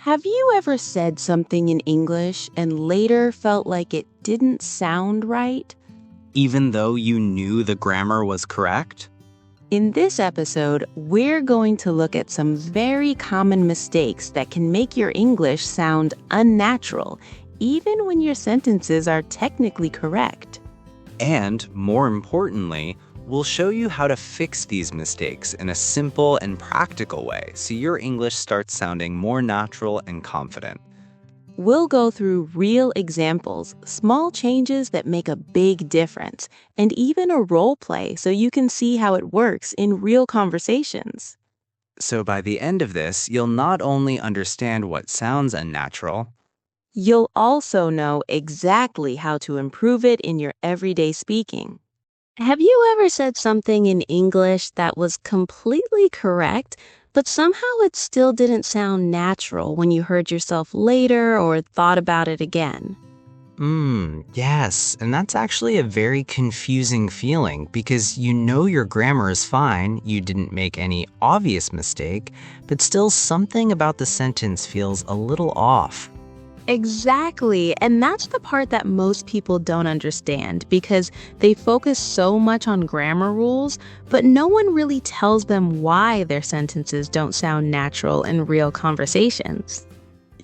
Have you ever said something in English and later felt like it didn't sound right? Even though you knew the grammar was correct? In this episode, we're going to look at some very common mistakes that can make your English sound unnatural, even when your sentences are technically correct. And, more importantly, we'll show you how to fix these mistakes in a simple and practical way so your English starts sounding more natural and confident. We'll go through real examples, small changes that make a big difference, and even a role play so you can see how it works in real conversations. So by the end of this, you'll not only understand what sounds unnatural, You'll also know exactly how to improve it in your everyday speaking. Have you ever said something in English that was completely correct, but somehow it still didn't sound natural when you heard yourself later or thought about it again? yes, and that's actually a very confusing feeling because you know your grammar is fine, you didn't make any obvious mistake, but still something about the sentence feels a little off. Exactly, and that's the part that most people don't understand because they focus so much on grammar rules, but no one really tells them why their sentences don't sound natural in real conversations.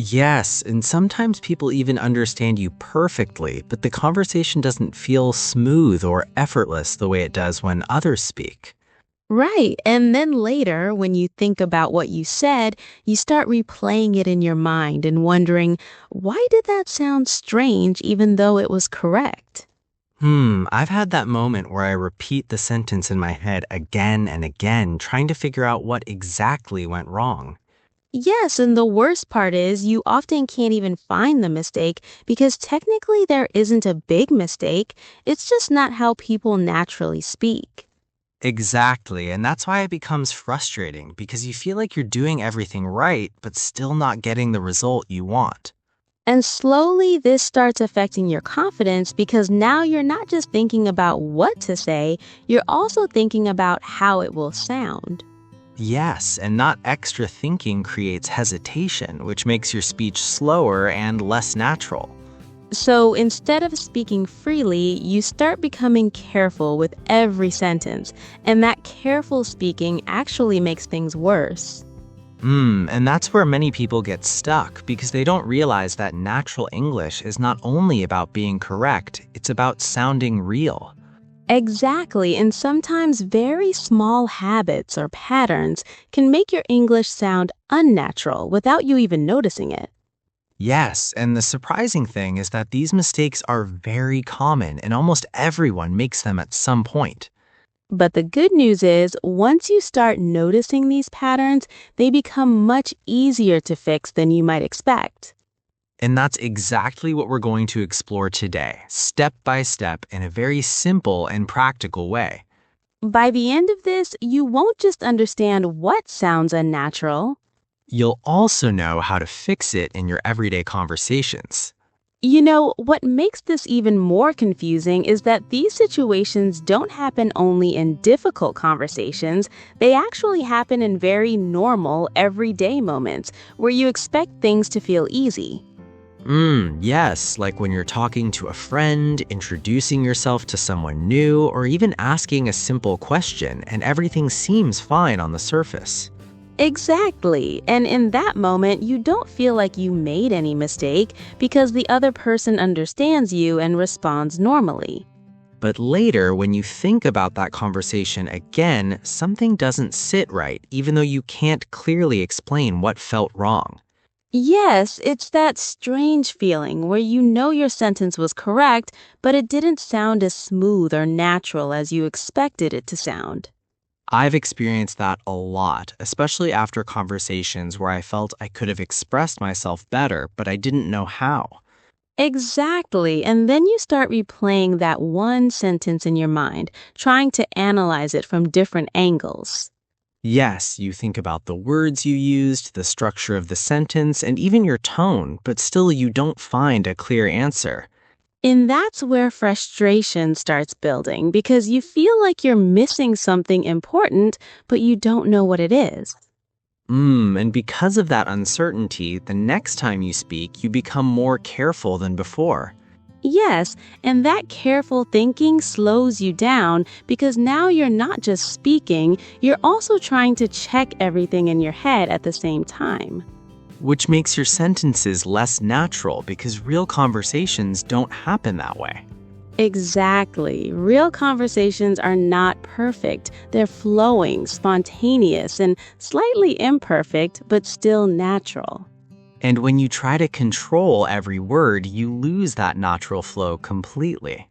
Yes, and sometimes people even understand you perfectly, but the conversation doesn't feel smooth or effortless the way it does when others speak. Right, and then later, when you think about what you said, you start replaying it in your mind and wondering, why did that sound strange even though it was correct? I've had that moment where I repeat the sentence in my head again and again, trying to figure out what exactly went wrong. Yes, and the worst part is you often can't even find the mistake because technically there isn't a big mistake. It's just not how people naturally speak. Exactly, and that's why it becomes frustrating because you feel like you're doing everything right, but still not getting the result you want. And slowly, this starts affecting your confidence because now you're not just thinking about what to say, you're also thinking about how it will sound. Yes, and not extra thinking creates hesitation, which makes your speech slower and less natural. So instead of speaking freely, you start becoming careful with every sentence, and that careful speaking actually makes things worse. And that's where many people get stuck because they don't realize that natural English is not only about being correct, it's about sounding real. Exactly, and sometimes very small habits or patterns can make your English sound unnatural without you even noticing it. Yes, and the surprising thing is that these mistakes are very common and almost everyone makes them at some point. But the good news is, once you start noticing these patterns, they become much easier to fix than you might expect. And that's exactly what we're going to explore today, step by step in a very simple and practical way. By the end of this, you won't just understand what sounds unnatural. You'll also know how to fix it in your everyday conversations. You know, what makes this even more confusing is that these situations don't happen only in difficult conversations. They actually happen in very normal, everyday moments where you expect things to feel easy. Yes, like when you're talking to a friend, introducing yourself to someone new, or even asking a simple question, and everything seems fine on the surface. Exactly. And in that moment, you don't feel like you made any mistake because the other person understands you and responds normally. But later, when you think about that conversation again, something doesn't sit right, even though you can't clearly explain what felt wrong. Yes, it's that strange feeling where you know your sentence was correct, but it didn't sound as smooth or natural as you expected it to sound. I've experienced that a lot, especially after conversations where I felt I could have expressed myself better, but I didn't know how. Exactly. And then you start replaying that one sentence in your mind, trying to analyze it from different angles. Yes, you think about the words you used, the structure of the sentence, and even your tone, but still you don't find a clear answer. And that's where frustration starts building because you feel like you're missing something important, but you don't know what it is. And because of that uncertainty, the next time you speak, you become more careful than before. Yes, and that careful thinking slows you down because now you're not just speaking, you're also trying to check everything in your head at the same time. Which makes your sentences less natural because real conversations don't happen that way. Exactly. Real conversations are not perfect. They're flowing, spontaneous, and slightly imperfect, but still natural. And when you try to control every word, you lose that natural flow completely.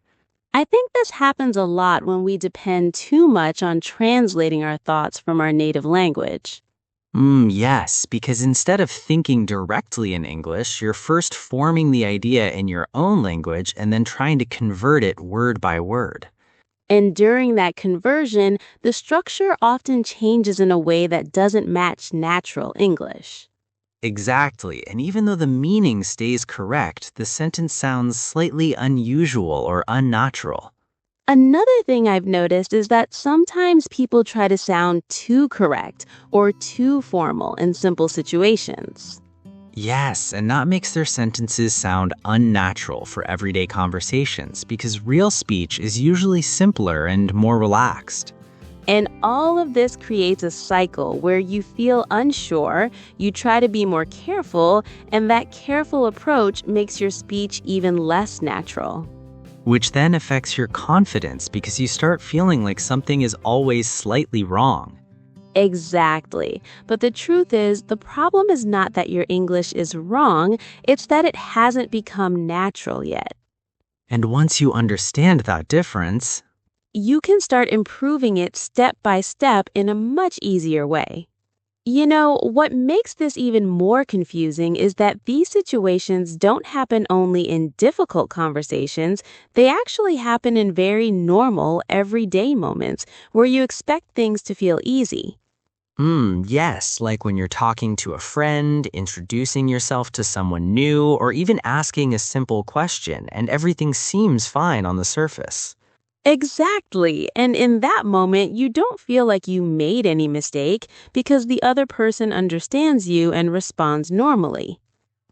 I think this happens a lot when we depend too much on translating our thoughts from our native language. Yes, because instead of thinking directly in English, you're first forming the idea in your own language and then trying to convert it word by word. And during that conversion, the structure often changes in a way that doesn't match natural English. Exactly, and even though the meaning stays correct, the sentence sounds slightly unusual or unnatural. Another thing I've noticed is that sometimes people try to sound too correct or too formal in simple situations. Yes, and that makes their sentences sound unnatural for everyday conversations because real speech is usually simpler and more relaxed. And all of this creates a cycle where you feel unsure, you try to be more careful, and that careful approach makes your speech even less natural. Which then affects your confidence because you start feeling like something is always slightly wrong. Exactly. But the truth is, the problem is not that your English is wrong, it's that it hasn't become natural yet. And once you understand that difference, You can start improving it step by step in a much easier way. What makes this even more confusing is that these situations don't happen only in difficult conversations, they actually happen in very normal, everyday moments where you expect things to feel easy. yes, like when you're talking to a friend, introducing yourself to someone new, or even asking a simple question, and everything seems fine on the surface. Exactly. And in that moment, you don't feel like you made any mistake because the other person understands you and responds normally.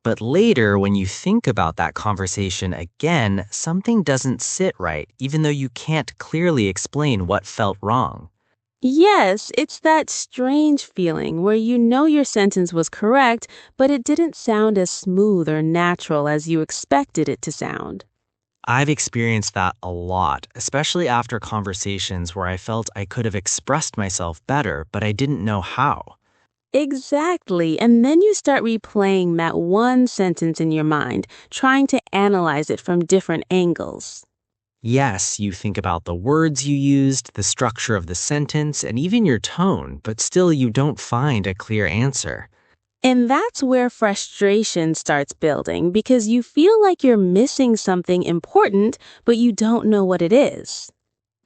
But later, when you think about that conversation again, something doesn't sit right, even though you can't clearly explain what felt wrong. Yes, it's that strange feeling where you know your sentence was correct, but it didn't sound as smooth or natural as you expected it to sound. I've experienced that a lot, especially after conversations where I felt I could have expressed myself better, but I didn't know how. Exactly. And then you start replaying that one sentence in your mind, trying to analyze it from different angles. Yes, you think about the words you used, the structure of the sentence, and even your tone, but still you don't find a clear answer. And that's where frustration starts building because you feel like you're missing something important, but you don't know what it is.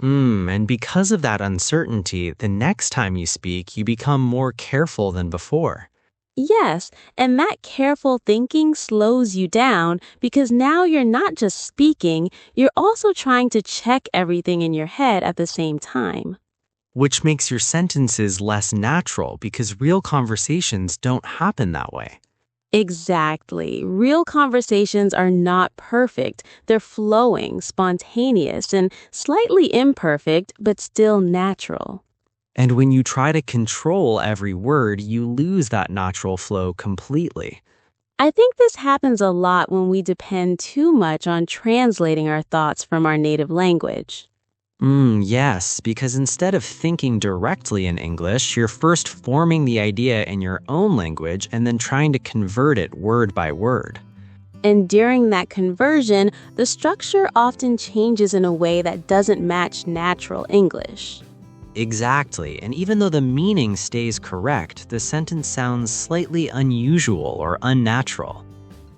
And because of that uncertainty, the next time you speak, you become more careful than before. Yes, and that careful thinking slows you down because now you're not just speaking, you're also trying to check everything in your head at the same time. Which makes your sentences less natural because real conversations don't happen that way. Exactly. Real conversations are not perfect. They're flowing, spontaneous, and slightly imperfect, but still natural. And when you try to control every word, you lose that natural flow completely. I think this happens a lot when we depend too much on translating our thoughts from our native language. Yes, because instead of thinking directly in English, you're first forming the idea in your own language and then trying to convert it word by word. And during that conversion, the structure often changes in a way that doesn't match natural English. Exactly, and even though the meaning stays correct, the sentence sounds slightly unusual or unnatural.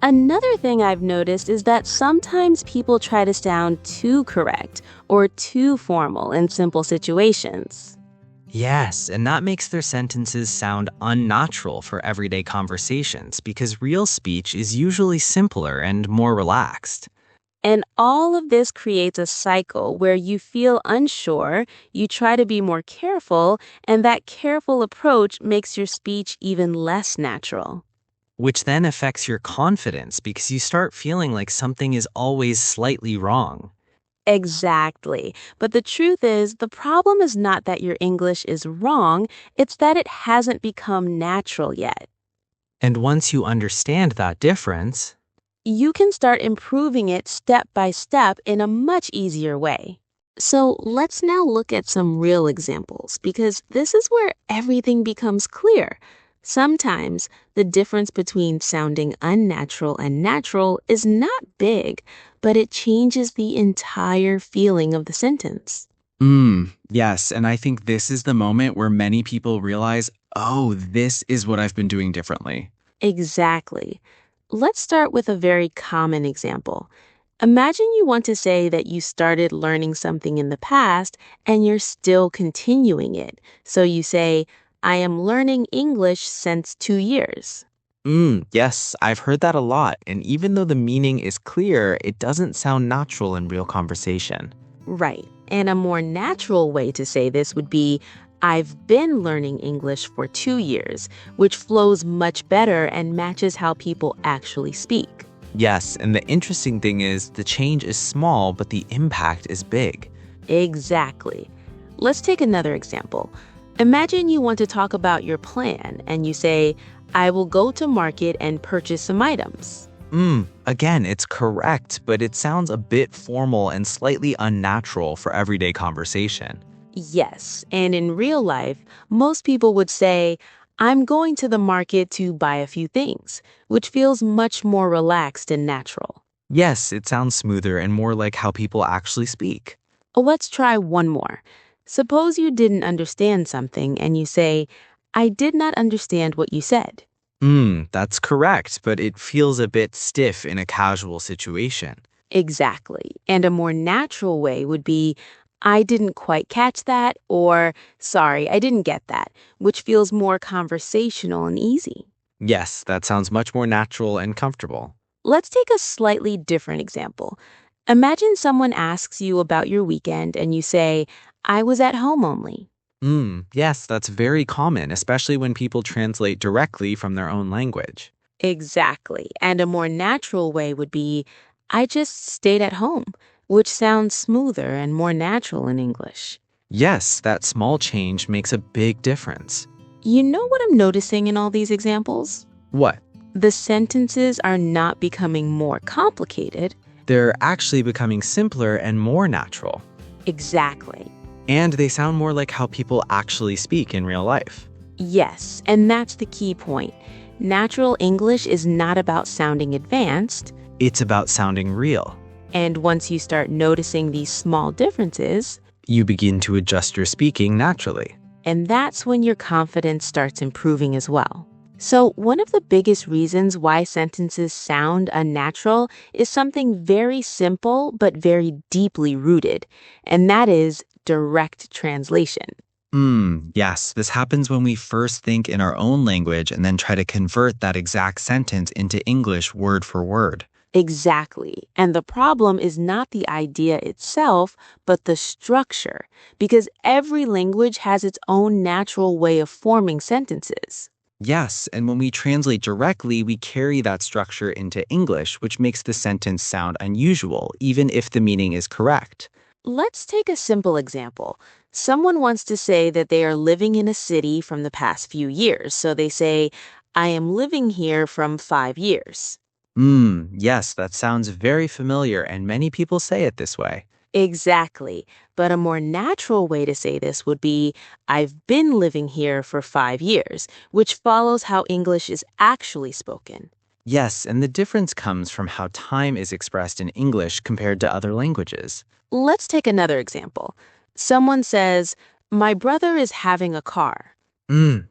Another thing I've noticed is that sometimes people try to sound too correct or too formal in simple situations. Yes, and that makes their sentences sound unnatural for everyday conversations because real speech is usually simpler and more relaxed. And all of this creates a cycle where you feel unsure, you try to be more careful, and that careful approach makes your speech even less natural. Which then affects your confidence because you start feeling like something is always slightly wrong. Exactly. But the truth is, the problem is not that your English is wrong, it's that it hasn't become natural yet. And once you understand that difference, You can start improving it step by step in a much easier way. So let's now look at some real examples because this is where everything becomes clear. Sometimes the difference between sounding unnatural and natural is not big, but it changes the entire feeling of the sentence. Yes, and I think this is the moment where many people realize, oh, this is what I've been doing differently. Exactly. Let's start with a very common example. Imagine you want to say that you started learning something in the past and you're still continuing it. So you say, I am learning English since 2 years. Yes, I've heard that a lot, and even though the meaning is clear, it doesn't sound natural in real conversation. Right. And a more natural way to say this would be, I've been learning English for 2 years, which flows much better and matches how people actually speak. Yes, and the interesting thing is the change is small, but the impact is big. Exactly. Let's take another example. Imagine you want to talk about your plan and you say, I will go to market and purchase some items. Again, it's correct, but it sounds a bit formal and slightly unnatural for everyday conversation. Yes, and in real life, most people would say, I'm going to the market to buy a few things, which feels much more relaxed and natural. Yes, it sounds smoother and more like how people actually speak. Let's try one more. Suppose you didn't understand something and you say, I did not understand what you said. That's correct, but it feels a bit stiff in a casual situation. Exactly. And a more natural way would be, I didn't quite catch that, or sorry, I didn't get that, which feels more conversational and easy. Yes, that sounds much more natural and comfortable. Let's take a slightly different example. Imagine someone asks you about your weekend and you say, I was at home only. Yes, that's very common, especially when people translate directly from their own language. Exactly. And a more natural way would be, I just stayed at home, which sounds smoother and more natural in English. Yes, that small change makes a big difference. You know what I'm noticing in all these examples? What? The sentences are not becoming more complicated. They're actually becoming simpler and more natural. Exactly. And they sound more like how people actually speak in real life. Yes, and that's the key point. Natural English is not about sounding advanced, It's about sounding real. and once you start noticing these small differences, You begin to adjust your speaking naturally. and that's when your confidence starts improving as well. So, one of the biggest reasons why sentences sound unnatural is something very simple but very deeply rooted, and that is direct translation. Yes, this happens when we first think in our own language and then try to convert that exact sentence into English word for word. Exactly. And the problem is not the idea itself, but the structure, because every language has its own natural way of forming sentences. Yes, and when we translate directly, we carry that structure into English, which makes the sentence sound unusual, even if the meaning is correct. Let's take a simple example. Someone wants to say that they are living in a city from the past few years, so they say, I am living here from 5 years. Yes, that sounds very familiar, and many people say it this way. Exactly. But a more natural way to say this would be, I've been living here for 5 years, which follows how English is actually spoken. Yes, and the difference comes from how time is expressed in English compared to other languages. Let's take another example. Someone says, my brother is having a car.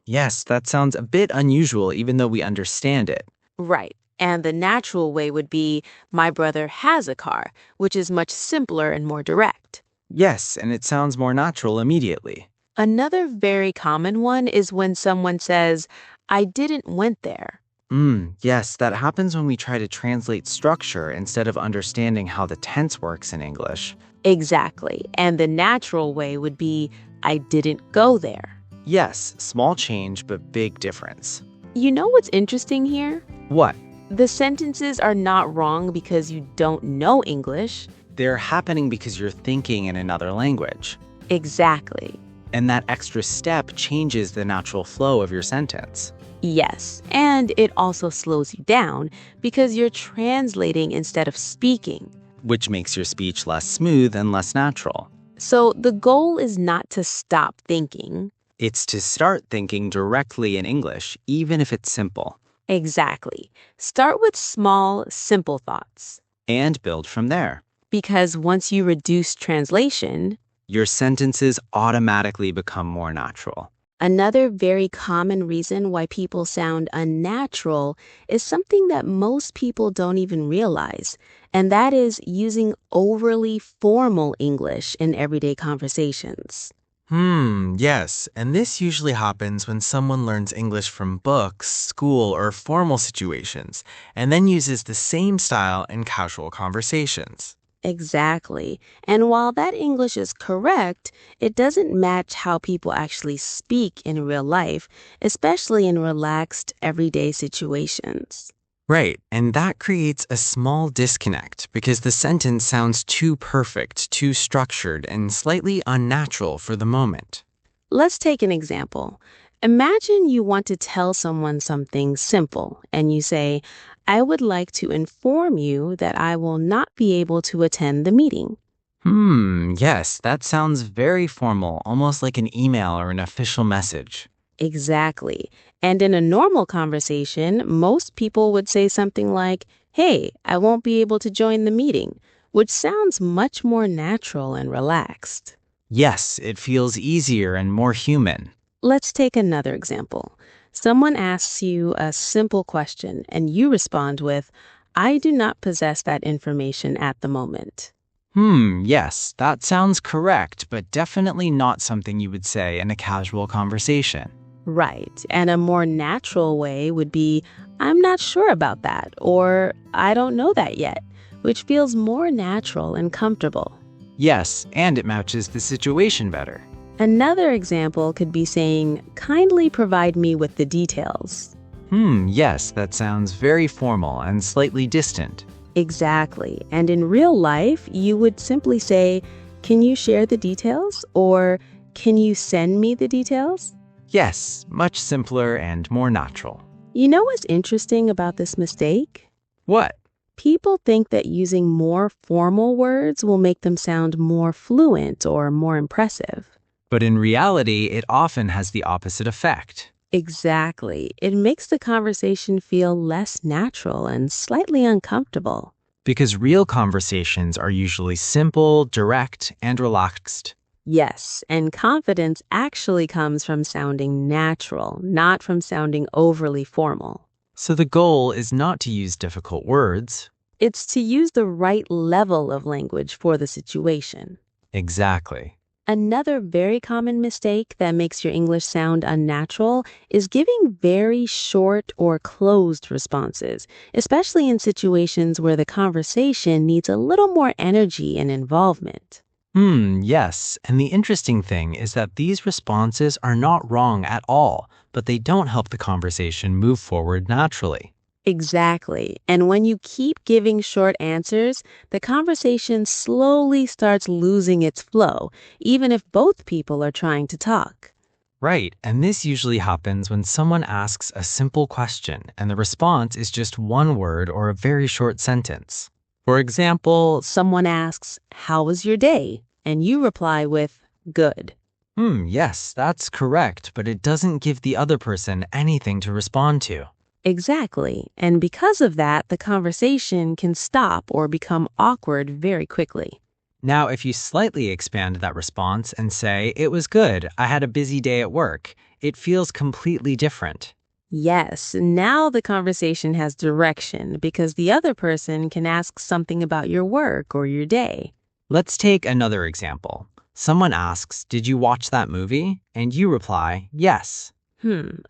Yes, that sounds a bit unusual, even though we understand it. Right. And the natural way would be, my brother has a car, which is much simpler and more direct. Yes, and it sounds more natural immediately. Another very common one is when someone says, I didn't went there. Yes, that happens when we try to translate structure instead of understanding how the tense works in English. Exactly. And the natural way would be, I didn't go there. Yes, small change, but big difference. You know what's interesting here? What? The sentences are not wrong because you don't know English. They're happening because you're thinking in another language. Exactly. And that extra step changes the natural flow of your sentence. Yes, and it also slows you down because you're translating instead of speaking. Which makes your speech less smooth and less natural. So the goal is not to stop thinking. It's to start thinking directly in English, even if it's simple, Exactly. Start with small, simple thoughts. and build from there. Because once you reduce translation, Your sentences automatically become more natural. another very common reason why people sound unnatural is something that most people don't even realize, and that is using overly formal English in everyday conversations. Yes, and this usually happens when someone learns English from books, school, or formal situations, and then uses the same style in casual conversations. Exactly. And while that English is correct, it doesn't match how people actually speak in real life, especially in relaxed, everyday situations. Right, and that creates a small disconnect because the sentence sounds too perfect, too structured, and slightly unnatural for the moment. Let's take an example. Imagine you want to tell someone something simple, and you say, I would like to inform you that I will not be able to attend the meeting. Yes, that sounds very formal, almost like an email or an official message. Exactly. And in a normal conversation, most people would say something like, Hey, I won't be able to join the meeting, which sounds much more natural and relaxed. Yes, it feels easier and more human. Let's take another example. Someone asks you a simple question, and you respond with, I do not possess that information at the moment. Yes, that sounds correct, but definitely not something you would say in a casual conversation. Right. And a more natural way would be, I'm not sure about that, or I don't know that yet, which feels more natural and comfortable. Yes, and it matches the situation better. Another example could be saying, kindly provide me with the details. Yes, that sounds very formal and slightly distant. Exactly. And in real life, you would simply say, can you share the details? Or can you send me the details? Yes, much simpler and more natural. You know what's interesting about this mistake? What? People think that using more formal words will make them sound more fluent or more impressive. But in reality, it often has the opposite effect. Exactly. It makes the conversation feel less natural and slightly uncomfortable. Because real conversations are usually simple, direct, and relaxed. Yes, and confidence actually comes from sounding natural, not from sounding overly formal. So the goal is not to use difficult words. It's to use the right level of language for the situation. Exactly. Another very common mistake that makes your English sound unnatural is giving very short or closed responses, especially in situations where the conversation needs a little more energy and involvement. Yes. And the interesting thing is that these responses are not wrong at all, but they don't help the conversation move forward naturally. Exactly. And when you keep giving short answers, the conversation slowly starts losing its flow, even if both people are trying to talk. Right. And this usually happens when someone asks a simple question and the response is just one word or a very short sentence. For example, Someone asks, How was your day? And you reply with, Good. Yes, that's correct, but it doesn't give the other person anything to respond to. Exactly. And because of that, the conversation can stop or become awkward very quickly. Now, if you slightly expand that response and say, it was good, I had a busy day at work, it feels completely different. Yes, now the conversation has direction because the other person can ask something about your work or your day. Let's take another example. Someone asks, did you watch that movie? And you reply, yes.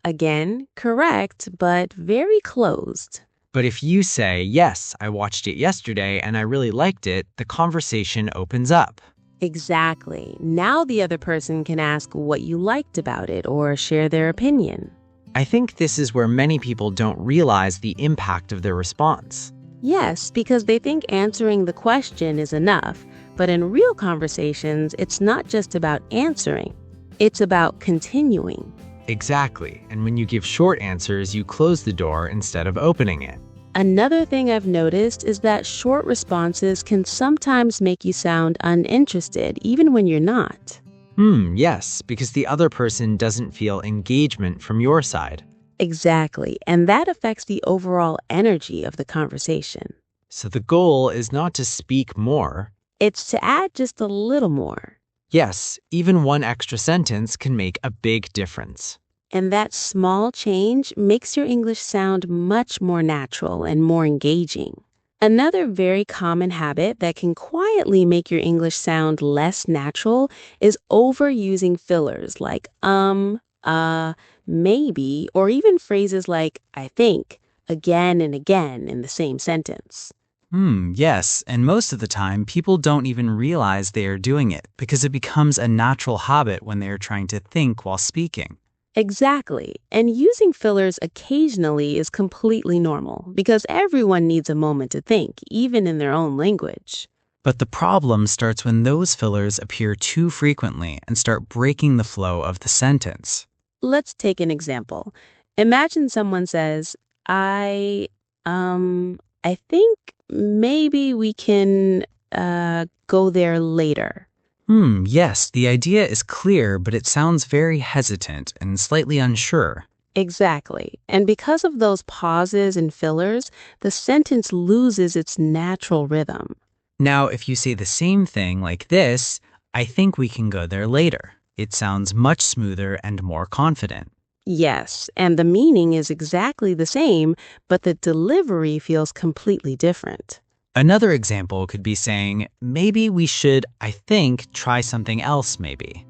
Again, correct, but very closed. But if you say, yes, I watched it yesterday and I really liked it, the conversation opens up. Exactly. Now the other person can ask what you liked about it or share their opinion. I think this is where many people don't realize the impact of their response. Yes, because they think answering the question is enough. But in real conversations, it's not just about answering, it's about continuing. Exactly. And when you give short answers, you close the door instead of opening it. Another thing I've noticed is that short responses can sometimes make you sound uninterested, even when you're not. Yes, because the other person doesn't feel engagement from your side. Exactly, and that affects the overall energy of the conversation. So the goal is not to speak more. It's to add just a little more. Yes, even one extra sentence can make a big difference. And that small change makes your English sound much more natural and more engaging. Another very common habit that can quietly make your English sound less natural is overusing fillers like maybe, or even phrases like I think again and again in the same sentence. Yes, and most of the time, people don't even realize they are doing it because it becomes a natural habit when they are trying to think while speaking. Exactly. And using fillers occasionally is completely normal because everyone needs a moment to think, even in their own language. But the problem starts when those fillers appear too frequently and start breaking the flow of the sentence. Let's take an example. Imagine someone says, I think maybe we can go there later. Yes, the idea is clear, but it sounds very hesitant and slightly unsure. Exactly. And because of those pauses and fillers, the sentence loses its natural rhythm. Now, if you say the same thing like this, I think we can go there later. It sounds much smoother and more confident. Yes, and the meaning is exactly the same, but the delivery feels completely different. Another example could be saying, maybe we should, I think, try something else maybe.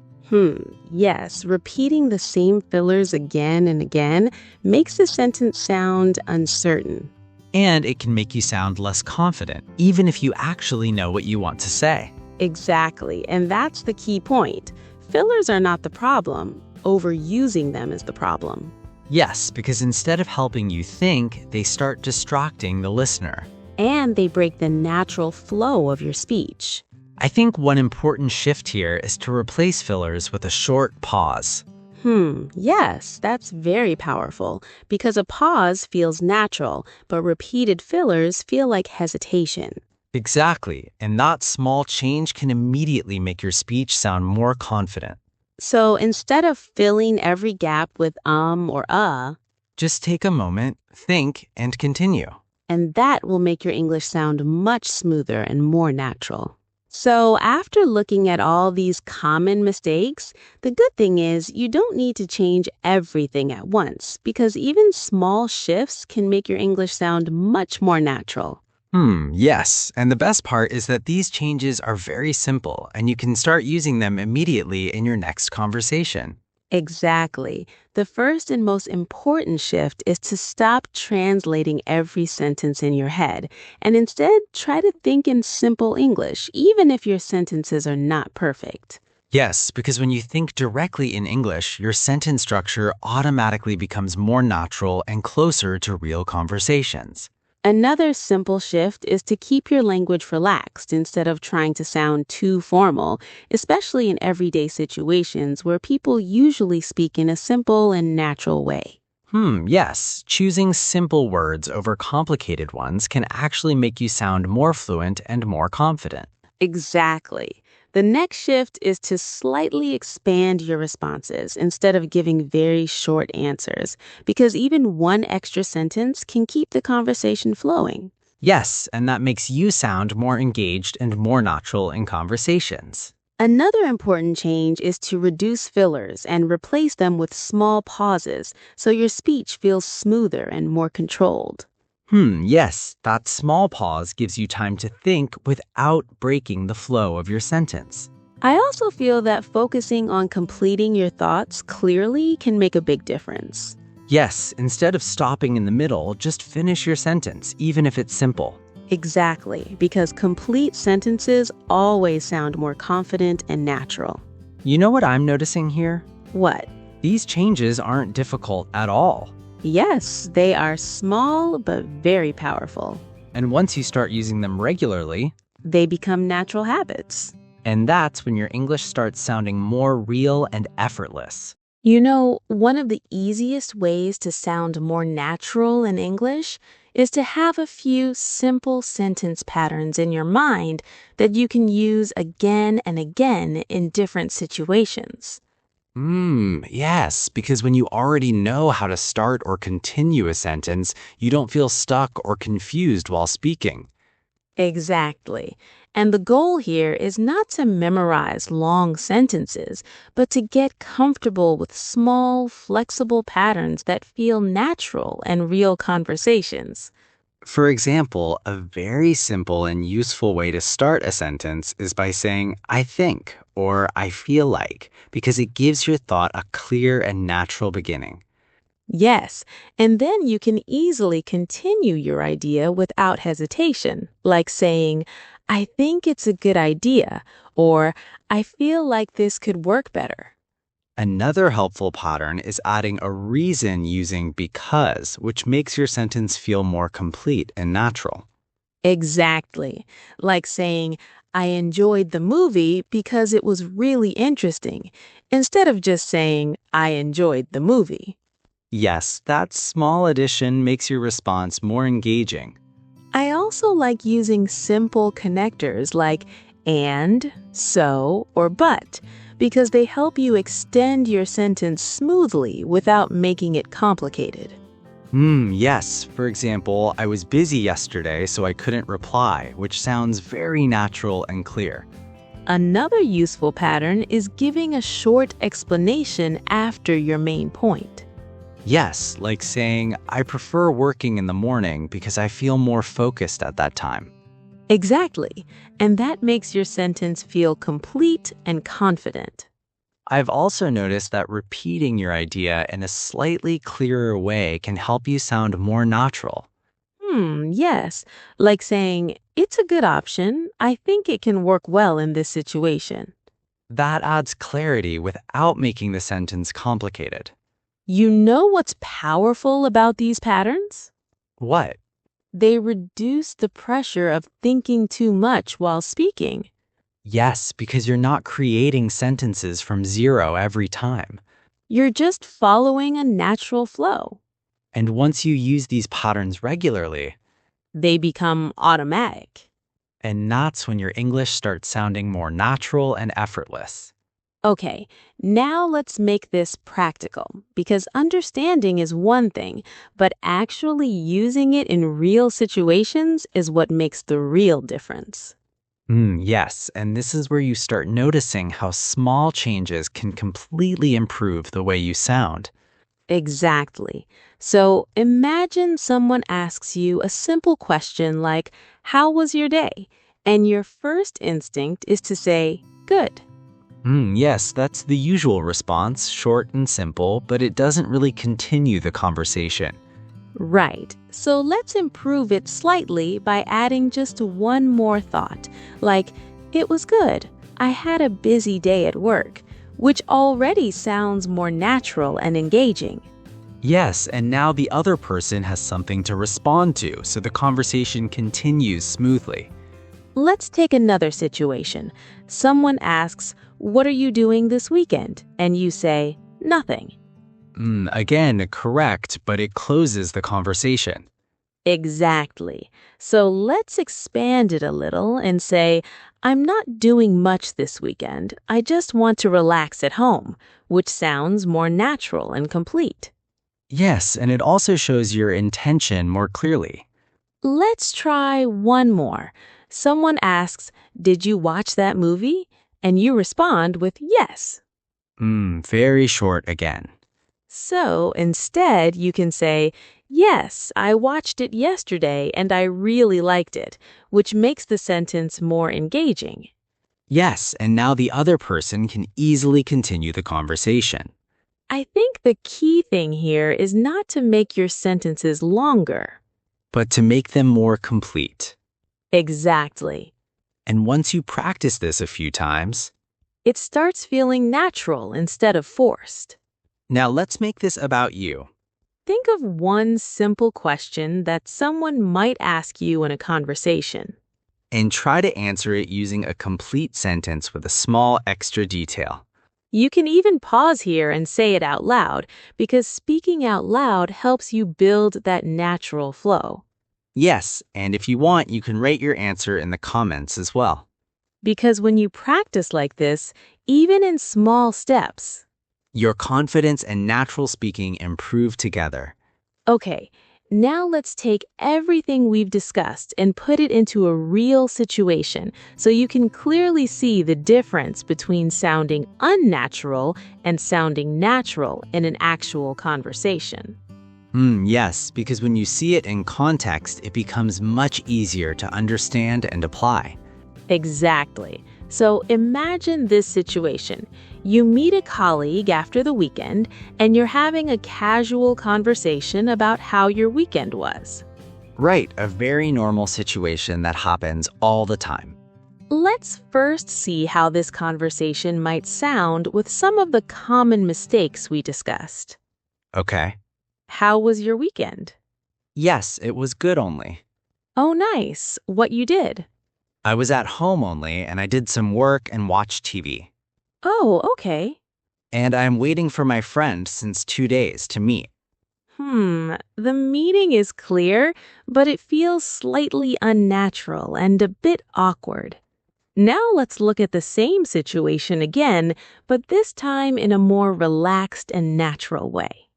Yes, repeating the same fillers again and again makes the sentence sound uncertain. And it can make you sound less confident, even if you actually know what you want to say. Exactly, and that's the key point. Fillers are not the problem. Overusing them is the problem. Yes, because instead of helping you think, they start distracting the listener. And they break the natural flow of your speech. I think one important shift here is to replace fillers with a short pause. Yes, that's very powerful because a pause feels natural, but repeated fillers feel like hesitation. Exactly, and that small change can immediately make your speech sound more confident. So instead of filling every gap with or Just take a moment, think, and continue. and that will make your English sound much smoother and more natural. So after looking at all these common mistakes, the good thing is you don't need to change everything at once because even small shifts can make your English sound much more natural. Yes, and the best part is that these changes are very simple and you can start using them immediately in your next conversation. Exactly. The first and most important shift is to stop translating every sentence in your head and instead try to think in simple English, even if your sentences are not perfect. Yes, because when you think directly in English, your sentence structure automatically becomes more natural and closer to real conversations. Another simple shift is to keep your language relaxed instead of trying to sound too formal, especially in everyday situations where people usually speak in a simple and natural way. Yes, choosing simple words over complicated ones can actually make you sound more fluent and more confident. Exactly. The next shift is to slightly expand your responses instead of giving very short answers, because even one extra sentence can keep the conversation flowing. Yes, and that makes you sound more engaged and more natural in conversations. Another important change is to reduce fillers and replace them with small pauses so your speech feels smoother and more controlled. Yes, that small pause gives you time to think without breaking the flow of your sentence. I also feel that focusing on completing your thoughts clearly can make a big difference. Yes, instead of stopping in the middle, just finish your sentence, even if it's simple. Exactly, because complete sentences always sound more confident and natural. You know what I'm noticing here? What? These changes aren't difficult at all. Yes, they are small but very powerful. And once you start using them regularly, They become natural habits. and that's when your English starts sounding more real and effortless. You know, one of the easiest ways to sound more natural in English is to have a few simple sentence patterns in your mind that you can use again and again in different situations. Yes, because when you already know how to start or continue a sentence, you don't feel stuck or confused while speaking. Exactly. And the goal here is not to memorize long sentences, but to get comfortable with small, flexible patterns that feel natural and real conversations. For example, a very simple and useful way to start a sentence is by saying, I think, or I feel like, because it gives your thought a clear and natural beginning. Yes, and then you can easily continue your idea without hesitation, like saying, I think it's a good idea, or I feel like this could work better. Another helpful pattern is adding a reason using because, which makes your sentence feel more complete and natural. Exactly. Like saying, I enjoyed the movie because it was really interesting, instead of just saying, I enjoyed the movie. Yes, that small addition makes your response more engaging. I also like using simple connectors like and, so, or but, because they help you extend your sentence smoothly without making it complicated. Yes. For example, I was busy yesterday, so I couldn't reply, which sounds very natural and clear. Another useful pattern is giving a short explanation after your main point. Yes, like saying, I prefer working in the morning because I feel more focused at that time. Exactly, and that makes your sentence feel complete and confident. I've also noticed that repeating your idea in a slightly clearer way can help you sound more natural. Yes, like saying, it's a good option. I think it can work well in this situation. That adds clarity without making the sentence complicated. You know what's powerful about these patterns? What? They reduce the pressure of thinking too much while speaking. Yes, because you're not creating sentences from zero every time. You're just following a natural flow. And once you use these patterns regularly, They become automatic. and that's when your English starts sounding more natural and effortless. Okay, now let's make this practical because understanding is one thing, but actually using it in real situations is what makes the real difference. Yes, and this is where you start noticing how small changes can completely improve the way you sound. Exactly. So imagine someone asks you a simple question like, how was your day? And your first instinct is to say, good. Yes, that's the usual response, short and simple, but it doesn't really continue the conversation. Right. So let's improve it slightly by adding just one more thought, like, it was good. I had a busy day at work, which already sounds more natural and engaging. Yes, and now the other person has something to respond to, so the conversation continues smoothly. Let's take another situation. Someone asks, what are you doing this weekend? And you say, nothing. Again, correct, but it closes the conversation. Exactly. So let's expand it a little and say, I'm not doing much this weekend. I just want to relax at home, which sounds more natural and complete. Yes, and it also shows your intention more clearly. Let's try one more. Someone asks, did you watch that movie? And you respond with yes. Very short again. So instead, you can say, yes, I watched it yesterday and I really liked it, which makes the sentence more engaging. Yes, and now the other person can easily continue the conversation. I think the key thing here is not to make your sentences longer. But to make them more complete. Exactly. And once you practice this a few times, It starts feeling natural instead of forced. now let's make this about you. Think of one simple question that someone might ask you in a conversation. And try to answer it using a complete sentence with a small extra detail. You can even pause here and say it out loud because speaking out loud helps you build that natural flow. Yes, and if you want, you can rate your answer in the comments as well. Because when you practice like this, even in small steps, Your confidence and natural speaking improve together. okay, now let's take everything we've discussed and put it into a real situation so you can clearly see the difference between sounding unnatural and sounding natural in an actual conversation. Yes, because when you see it in context, it becomes much easier to understand and apply. Exactly. So imagine this situation. You meet a colleague after the weekend, and you're having a casual conversation about how your weekend was. Right, a very normal situation that happens all the time. Let's first see how this conversation might sound with some of the common mistakes we discussed. Okay. How was your weekend? Yes, it was good only. Oh, nice. What you did? I was at home only and I did some work and watched TV. Oh, okay. And I'm waiting for my friend since 2 days to meet. The meaning is clear, but it feels slightly unnatural and a bit awkward. Now let's look at the same situation again, but this time in a more relaxed and natural way.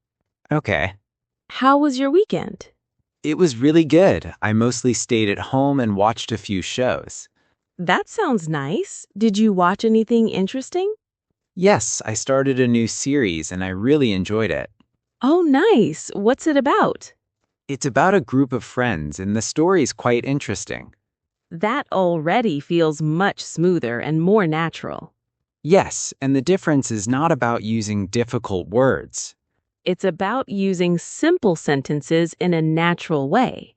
Okay. How was your weekend? It was really good. I mostly stayed at home and watched a few shows. That sounds nice. Did you watch anything interesting? Yes, I started a new series and I really enjoyed it. Oh, nice. What's it about? It's about a group of friends and the story's quite interesting. That already feels much smoother and more natural. Yes, and the difference is not about using difficult words It's about using simple sentences in a natural way.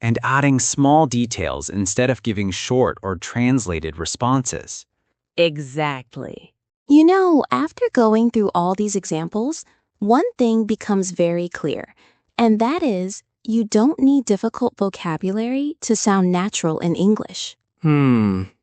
and adding small details instead of giving short or translated responses. Exactly. You know, after going through all these examples, one thing becomes very clear, and that is you don't need difficult vocabulary to sound natural in English.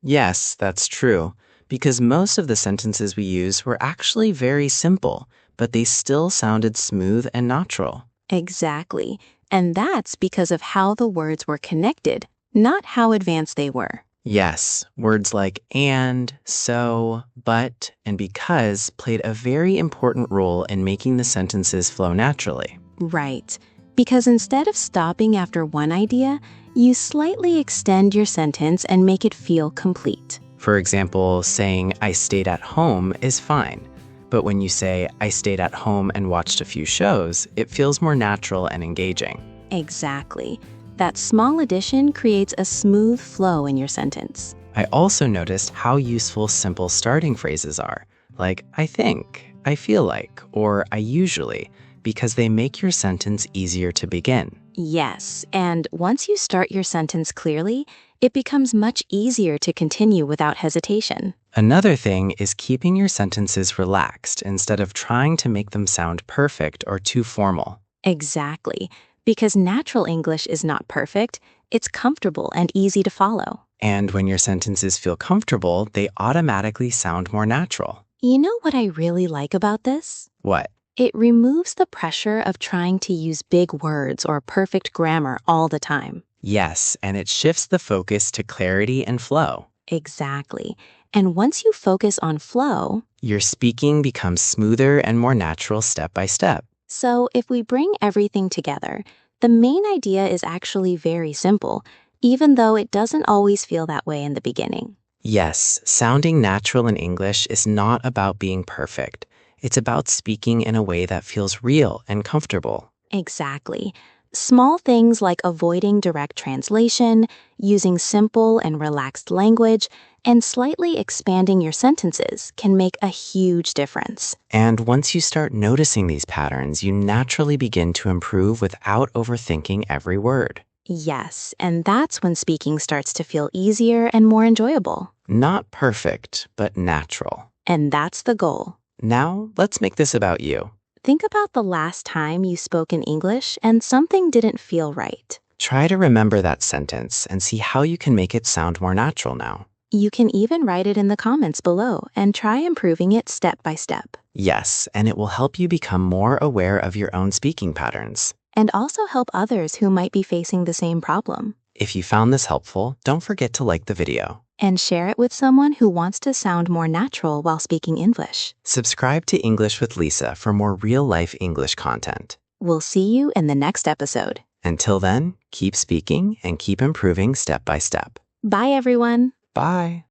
Yes, that's true. Because most of the sentences we use were actually very simple, but they still sounded smooth and natural. Exactly. And that's because of how the words were connected, not how advanced they were. Yes, words like and, so, but, and because played a very important role in making the sentences flow naturally. Right. Because instead of stopping after one idea, you slightly extend your sentence and make it feel complete. For example, saying I stayed at home is fine. But when you say I stayed at home and watched a few shows, it feels more natural and engaging. Exactly. That small addition creates a smooth flow in your sentence. I also noticed how useful simple starting phrases are, like I think, I feel like, or I usually, because they make your sentence easier to begin. Yes, and once you start your sentence clearly, it becomes much easier to continue without hesitation. Another thing is keeping your sentences relaxed instead of trying to make them sound perfect or too formal. Exactly. Because natural English is not perfect, it's comfortable and easy to follow. And when your sentences feel comfortable, they automatically sound more natural. You know what I really like about this? What? It removes the pressure of trying to use big words or perfect grammar all the time. Yes, and it shifts the focus to clarity and flow. Exactly. And once you focus on flow, Your speaking becomes smoother and more natural step by step. so if we bring everything together, the main idea is actually very simple, even though it doesn't always feel that way in the beginning. Yes, sounding natural in English is not about being perfect. It's about speaking in a way that feels real and comfortable. Exactly. Small things like avoiding direct translation, using simple and relaxed language, and slightly expanding your sentences can make a huge difference. And once you start noticing these patterns, you naturally begin to improve without overthinking every word. Yes, and that's when speaking starts to feel easier and more enjoyable. Not perfect, but natural. And that's the goal. Now, let's make this about you. Think about the last time you spoke in English and something didn't feel right. Try to remember that sentence and see how you can make it sound more natural now. You can even write it in the comments below and try improving it step by step. Yes, and it will help you become more aware of your own speaking patterns. And also help others who might be facing the same problem. If you found this helpful, don't forget to like the video. And share it with someone who wants to sound more natural while speaking English. Subscribe to English with Lisa for more real-life English content. We'll see you in the next episode. Until then, keep speaking and keep improving step by step. Bye, everyone. Bye.